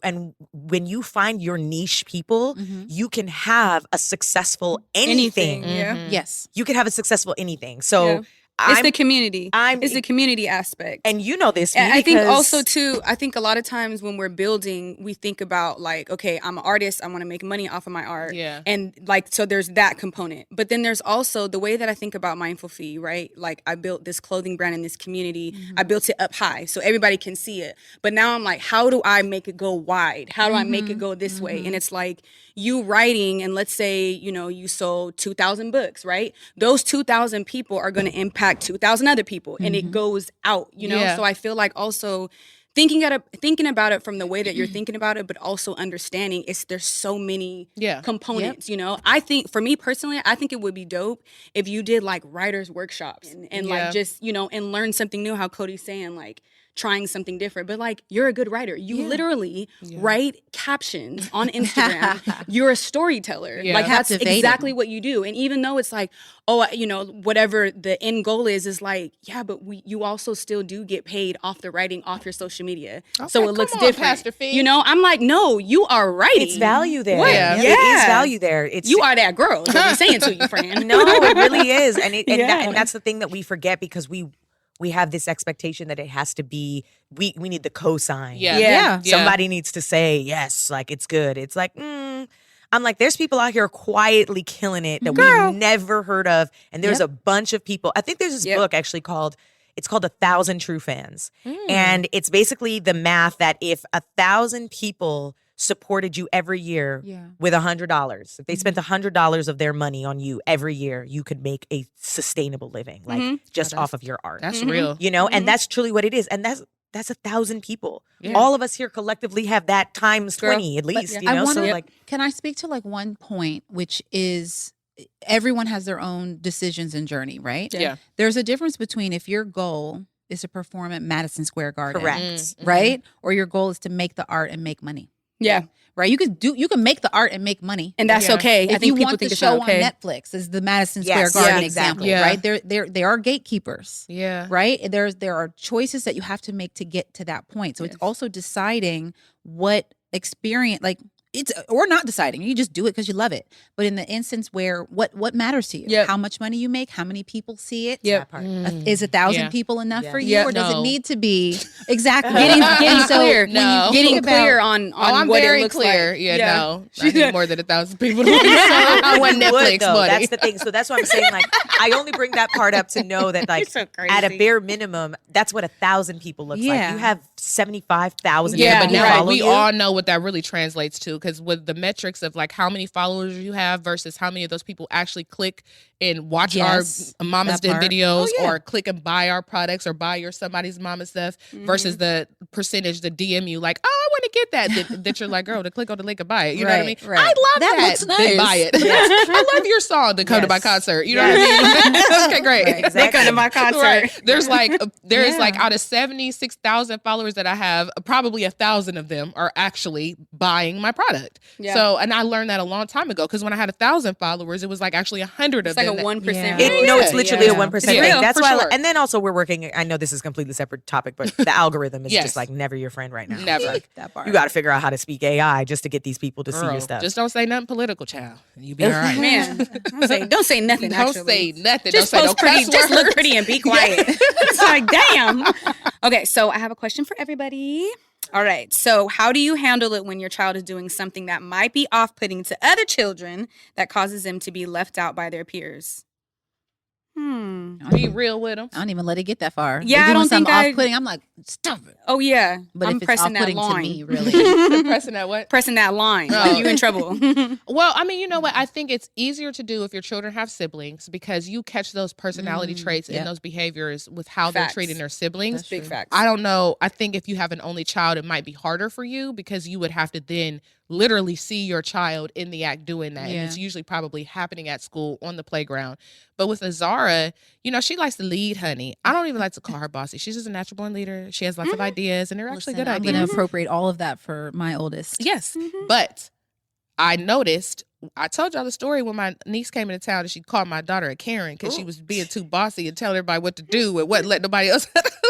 And when you find your niche people, you can have a successful anything. Yeah. Yes. You can have a successful anything. So It's the community. It's the community aspect. And you know this. I think also too, I think a lot of times when we're building, we think about like, okay, I'm an artist. I want to make money off of my art. Yeah. And like, so there's that component. But then there's also the way that I think about Mindful Fee, right? Like I built this clothing brand in this community. I built it up high so everybody can see it. But now I'm like, how do I make it go wide? How do I make it go this way? And it's like you writing, and let's say, you know, you sold 2,000 books, right? Those 2,000 people are going to impact 2,000 other people, and it goes out, you know? Yeah. So I feel like also thinking about it from the way that you're thinking about it, but also understanding there's so many components, you know? I think, for me personally, I think it would be dope if you did like writers workshops and like just, you know, and learn something new, how Cody's saying, like, trying something different, but like you're a good writer. You literally write captions on Instagram. You're a storyteller. Like that's exactly what you do. And even though it's like, oh, you know, whatever the end goal is like, yeah, but you also still do get paid off the writing off your social media. Okay, so it looks different. Pastor Fee. You know, I'm like, no, you are writing. It's value there. Yeah. It is value there. You are that girl. That's what I'm saying to you, friend. No, it really is. And and that's the thing that we forget, because we have this expectation that it has to be, we need the cosign. Yeah. Somebody needs to say, yes, like it's good. It's like, I'm like, there's people out here quietly killing it that we've never heard of. And there's a bunch of people. I think there's this book actually called 1,000 True Fans. And it's basically the math that if 1,000 people supported you every year with $100, if they spent $100 of their money on you every year, you could make a sustainable living, like just off of your art. That's real. You know, and that's truly what it is. And that's 1,000 people. All of us here collectively have that times 20 at least. You know, so like, can I speak to like one point, which is everyone has their own decisions and journey, right? Yeah. There's a difference between if your goal is to perform at Madison Square Garden, correct, right? Or your goal is to make the art and make money. Yeah. Right. You can make the art and make money. And that's okay. If I think you people want think the it's show okay. on Netflix is the Madison Square Garden example, right? They are gatekeepers. Yeah. Right? There are choices that you have to make to get to that point. So it's also deciding what experience, like or not deciding. You just do it because you love it. But in the instance where what matters to you, how much money you make, how many people see it, is 1,000 people enough for you, or does it need to be exactly getting so clear? No, getting clear on I'm what very it looks clear. like. No, I need more than 1,000 people. I want Netflix money. That's the thing. So that's what I'm saying. Like, I only bring that part up to know that, like, so crazy. at a bare minimum, that's what 1,000 people looks like. You have 75,000. Yeah, but now we you. all know what that really translates to, because with the metrics of like how many followers you have versus how many of those people actually click and watch our Mama's Den videos or click and buy our products or buy your somebody's mama stuff versus the percentage that DM you like, oh, I want to get that you're like, girl, to click on the link and buy it. You know what I mean? Right. I love that. Looks nice. Then buy it. I love your song to come to my concert. You know what I mean? Okay, great. Right, exactly. They come to my concert. Right. There's like out of 76,000 followers that I have, probably 1,000 of them are actually buying my product. Yeah. So, and I learned that a long time ago, because when I had 1,000 followers, it was like actually 100 of them. It's like a 1%. It's literally a 1% thing. Real, that's why. sure. And then also we're working. I know this is a completely separate topic, but the algorithm is just like never your friend right now. Never. Like, That part. you got to figure out how to speak AI just to get these people to see your stuff. Just don't say nothing political, child. You be all right. Man, don't say nothing. Don't say nothing. Just don't post say no pretty. cuss Just look words. pretty and be quiet. It's like, damn. Okay, so I have a question for everybody. All right. So how do you handle it when your child is doing something that might be off-putting to other children that causes them to be left out by their peers? Be real with them. I don't even let it get that far. Yeah, They're I doing don't think something I- off-putting. I'm like, stop it. Oh, yeah. But I'm if it's pressing that off-putting to line. me, really. Pressing that what? Pressing that line. Oh. You in trouble. Well, I mean, you know what? I think it's easier to do if your children have siblings, because you catch those personality traits and those behaviors with how they're Facts. treating their siblings. That's big facts. I don't know. I think if you have an only child, it might be harder for you, because you would have to then literally see your child in the act doing that. And it's usually probably happening at school, on the playground. But with Azara, you know, she likes to lead, honey. I don't even like to call her bossy. She's just a natural born leader. She has lots of ideas, and they're actually good I'm ideas. going to appropriate all of that for my oldest. Yes. But I noticed, I told y'all the story when my niece came into town and she called my daughter a Karen because she was being too bossy and telling everybody what to do and what let nobody else.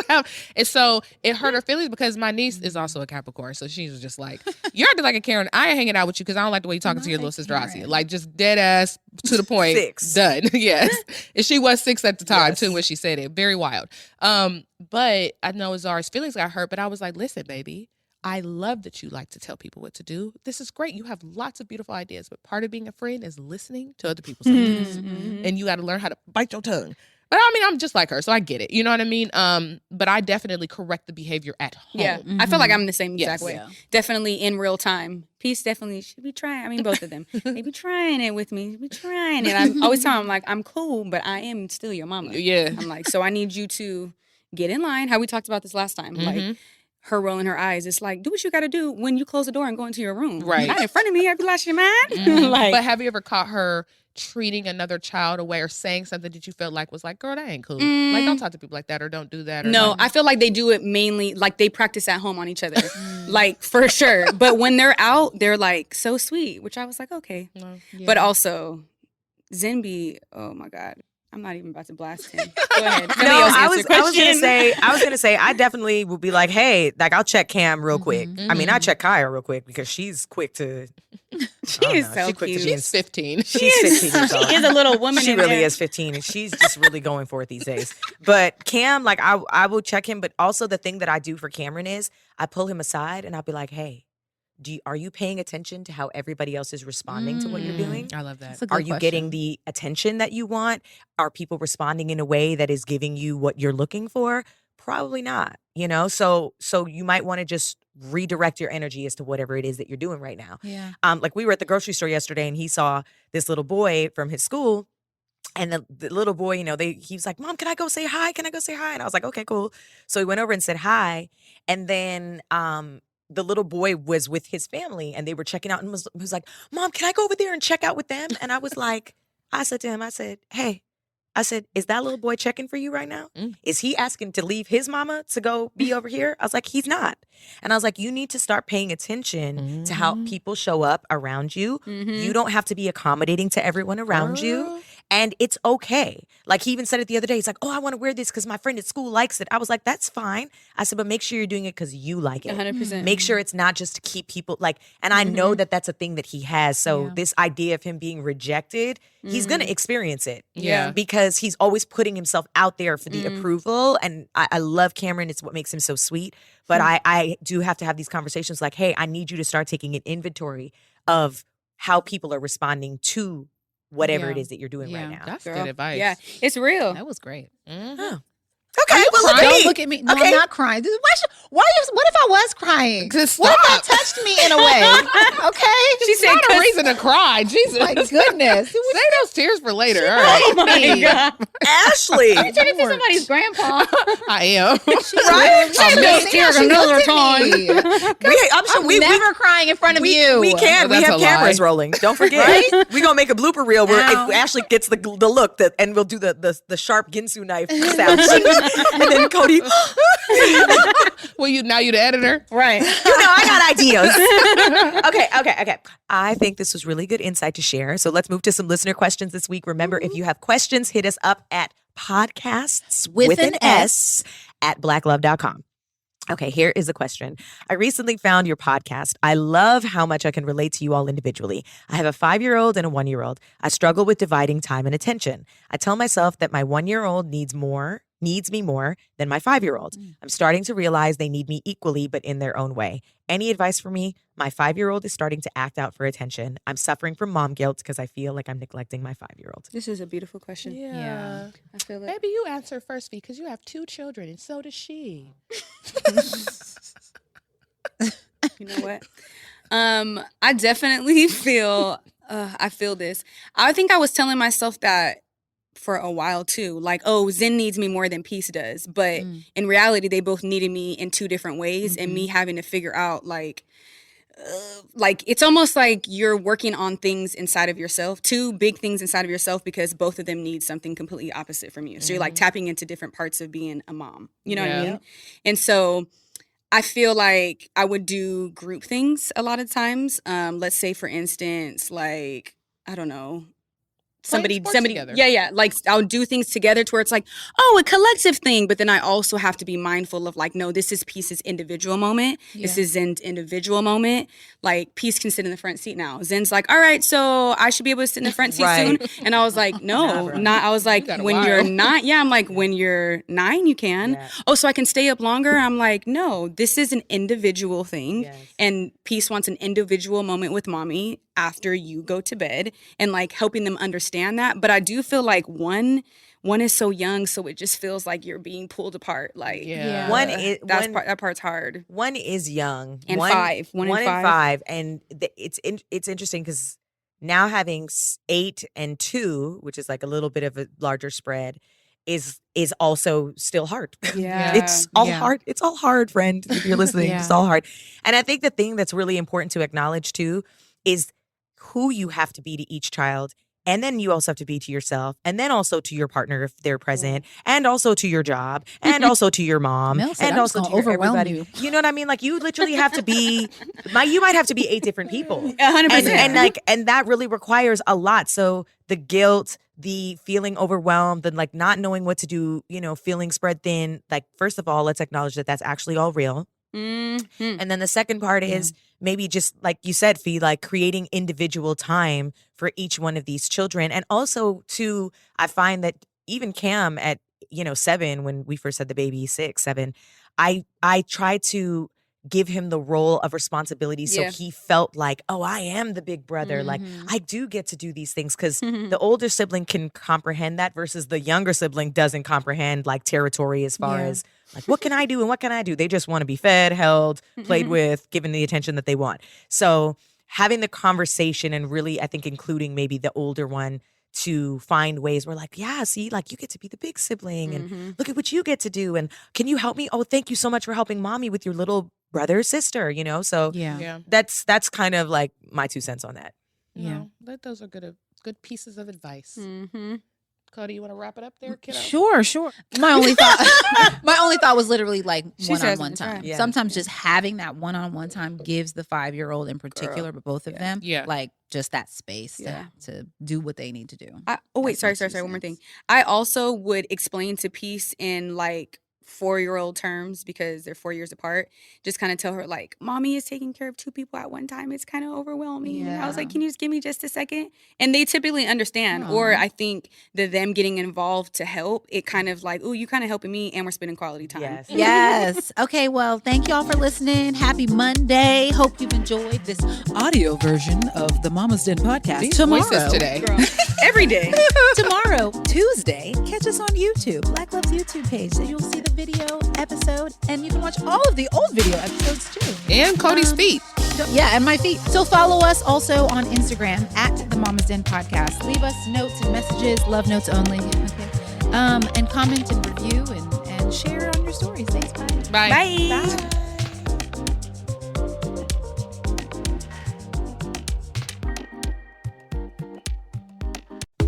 And so it hurt her feelings because my niece is also a Capricorn. So she was just like, you're acting like a Karen. I ain't hanging out with you because I don't like the way you're talking to your little sister Ozzy. Like just dead ass to the point. 6. Done. Yes. And she was 6 at the time too when she said it. Very wild. But I know Zara's feelings got hurt, but I was like, listen, baby, I love that you like to tell people what to do. This is great. You have lots of beautiful ideas, but part of being a friend is listening to other people's ideas. And you got to learn how to bite your tongue. But I mean, I'm just like her, so I get it. You know what I mean? But I definitely correct the behavior at home. Yeah, I feel like I'm the same exact way. Yeah. Definitely in real time. Peace definitely should be trying. I mean, both of them. They be trying it with me. Be trying it. I'm always telling them, like, I'm cool, but I am still your mama. Yeah. I'm like, so I need you to get in line. How we talked about this last time. Like, her rolling her eyes. It's like, do what you got to do when you close the door and go into your room. Right. Not in front of me. I'd be lost your mind. Like, but have you ever caught her treating another child away or saying something that you felt like was like, girl, that ain't cool. Like, don't talk to people like that or don't do that. Or no, like, I feel like they do it mainly, like they practice at home on each other. Like, for sure. But when they're out, they're like so sweet, which I was like, okay. But also, Zenby, oh my God. I'm not even about to blast him. Go ahead. No, I was gonna say, I definitely would be like, hey, like I'll check Cam real quick. I mean, I check Kaya real quick because she's quick to. She is so cute. She's 15. She's 15 years old. She is a little woman. She really is 15, and she's just really going for it these days. But Cam, like I will check him, but also the thing that I do for Cameron is I pull him aside and I'll be like, hey, are you paying attention to how everybody else is responding to what you're doing? I love that. Are you getting the attention that you want? Are people responding in a way that is giving you what you're looking for? Probably not, you know? So you might want to just redirect your energy as to whatever it is that you're doing right now. Yeah. Like we were at the grocery store yesterday and he saw this little boy from his school. And the little boy, you know, he was like, Mom, can I go say hi? Can I go say hi? And I was like, okay, cool. So he went over and said hi. And then the little boy was with his family and they were checking out and was like, Mom, can I go over there and check out with them? And I was like, I said to him, I said, hey, I said, is that little boy checking for you right now? Is he asking to leave his mama to go be over here? I was like, he's not. And I was like, you need to start paying attention to how people show up around you. You don't have to be accommodating to everyone around you. And it's okay. Like he even said it the other day. He's like, oh, I want to wear this because my friend at school likes it. I was like, that's fine. I said, but make sure you're doing it because you like it. 100%. Make sure it's not just to keep people like, and I know that that's a thing that he has. So this idea of him being rejected, he's going to experience it. Yeah. Because he's always putting himself out there for the approval. And I love Cameron. It's what makes him so sweet. But I do have to have these conversations like, hey, I need you to start taking an inventory of how people are responding to whatever it is that you're doing right now. That's good advice. Yeah, it's real. That was great. Oh. Okay, well, don't look at me. No, okay. I'm not crying. What if I was crying? What if that touched me in a way? Okay, She said, not a reason to cry. Jesus, my goodness. Save those tears for later. All right. Oh my God. Ashley. You turn into somebody's grandpa. I am. Right? Those tears another time. I'm sure we never crying in front of you. We can. Well, we that's have a cameras lie. rolling. Don't forget. We're going to make a blooper reel where Ashley gets the look and we'll do the sharp Ginsu knife sound. And then Cody. Well, you're the editor, Right? You know, I got ideas. Okay. I think this was really good insight to share. So let's move to some listener questions this week. Remember, if you have questions, hit us up at podcasts with an S at blacklove.com. Okay, here is a question. I recently found your podcast. I love how much I can relate to you all individually. I have a 5-year-old and a 1-year-old. I struggle with dividing time and attention. I tell myself that my 1-year-old needs me more than my 5-year-old. I'm starting to realize they need me equally, but in their own way. Any advice for me? My 5-year-old is starting to act out for attention. I'm suffering from mom guilt because I feel like I'm neglecting my 5-year-old. This is a beautiful question. Yeah. I feel it. Maybe you answer first, because you have 2 children, and so does she. You know what? I definitely feel. I feel this. I think I was telling myself that for a while too. Like, oh, Zen needs me more than Peace does. But in reality, they both needed me in 2 different ways, and me having to figure out like it's almost like you're working on things inside of yourself, 2 big things inside of yourself, because both of them need something completely opposite from you. So you're like tapping into different parts of being a mom. You know what I mean? And so I feel like I would do group things a lot of times. Let's say, for instance, like, I don't know, somebody together. like I'll do things together to where it's like, oh, a collective thing, but then I also have to be mindful of like, no, this is Peace's individual moment. This is Zen's individual moment. Like Peace can sit in the front seat now. Zen's like, all right, so I should be able to sit in the front seat soon. And I was like, no, not. I was like, when you're not, I'm like, when you're 9, you can. Oh, so I can stay up longer. I'm like, no, this is an individual thing, and Peace wants an individual moment with mommy after you go to bed, and like helping them understand that. But I do feel like one is so young, so it just feels like you're being pulled apart. Like that part's hard. One is young, and one and 5, and it's interesting because now having 8 and 2, which is like a little bit of a larger spread, is also still hard. It's all hard. It's all hard, friend. If you're listening, it's all hard. And I think the thing that's really important to acknowledge too is who you have to be to each child. And then you also have to be to yourself, and then also to your partner if they're present, and also to your job, and also to your mom, and also to everybody. You know what I mean? Like you literally have to be. You might have to be 8 different people. 100%. And that really requires a lot. So the guilt, the feeling overwhelmed, and like not knowing what to do, feeling spread thin. Like first of all, let's acknowledge that that's actually all real. Mm-hmm. And then the second part is maybe just like you said, Fee, like creating individual time for each one of these children. And also too, I find that even Cam at, 7, when we first had the baby, 6, 7, I try to give him the role of responsibility. So he felt like, oh, I am the big brother. Mm-hmm. Like I do get to do these things, because the older sibling can comprehend that versus the younger sibling doesn't comprehend like territory as far as like, what can I do and what can I do? They just want to be fed, held, played with, given the attention that they want. So having the conversation and really, I think, including maybe the older one to find ways where like, see, like you get to be the big sibling and look at what you get to do. And can you help me? Oh, thank you so much for helping mommy with your little brother or sister, So that's kind of like my 2 cents on that. Yeah. Those are good pieces of advice. Mm-hmm. Cody, you want to wrap it up there, kiddo? Sure. My only thought was literally like one-on-one time. Yeah. Sometimes just having that one-on-one time gives the 5-year-old in particular, but both of them, like just that space to do what they need to do. Sorry. One more thing. I also would explain to Peace in like 4-year-old terms, because they're 4 years apart. Just kind of tell her like, mommy is taking care of 2 people at one time. It's kind of overwhelming. And I was like, can you just give me just a second? And they typically understand. Or I think that them getting involved to help, it kind of like, oh, you kind of helping me and we're spending quality time. Yes. Okay, well, thank y'all for listening. Happy Monday. Hope you've enjoyed this audio version of the Mama's Den podcast. These voices today. Girl, every day. Tomorrow, Tuesday, catch us on YouTube, Black Love's YouTube page. So you'll see the video episode, and you can watch all of the old video episodes too. And Cody's feet. And my feet. So follow us also on Instagram at the Mama's Den Podcast. Leave us notes and messages, love notes only. Okay. And comment and review and share it on your stories. Thanks. Bye. Bye.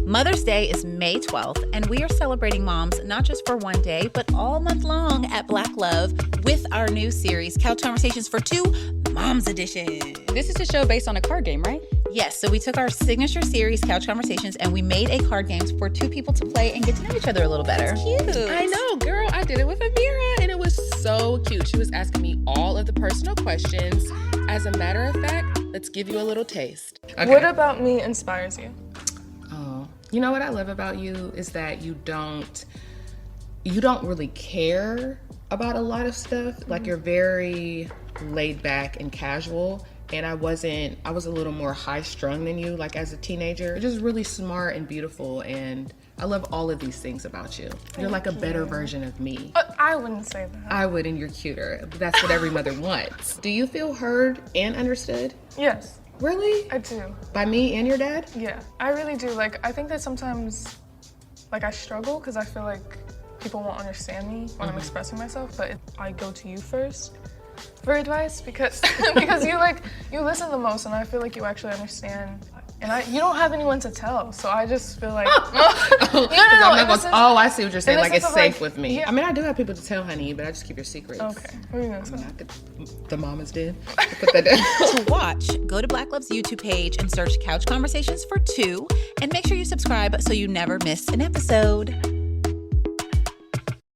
Mother's Day is May 12th, and we are celebrating moms not just for one day, but all month long at Black Love with our new series, Couch Conversations for Two, Moms Edition. This is a show based on a card game, right? Yes, so we took our signature series, Couch Conversations, and we made a card game for 2 people to play and get to know each other a little better. That's cute. I know, girl. I did it with Amira, and it was so cute. She was asking me all of the personal questions. As a matter of fact, let's give you a little taste. Okay. What about me inspires you? You know what I love about you is that you don't really care about a lot of stuff. Like you're very laid back and casual. And I was a little more high strung than you, like as a teenager. You're just really smart and beautiful. And I love all of these things about you. You're like a better version of me. I wouldn't say that. I would, and you're cuter. That's what every mother wants. Do you feel heard and understood? Yes. Really? I do. By me and your dad? Yeah, I really do. Like, I think that sometimes, like, I struggle because I feel like people won't understand me when I'm expressing myself, but I go to you first for advice because you listen the most, and I feel like you actually understand And you don't have anyone to tell, so I just feel like no. I see what you're saying. Like it's safe with me. Yeah. I mean, I do have people to tell, honey, but I just keep your secrets. Okay. What are you gonna say? The mamas did. Put that down. To watch, go to Black Love's YouTube page and search Couch Conversations for 2, and make sure you subscribe so you never miss an episode.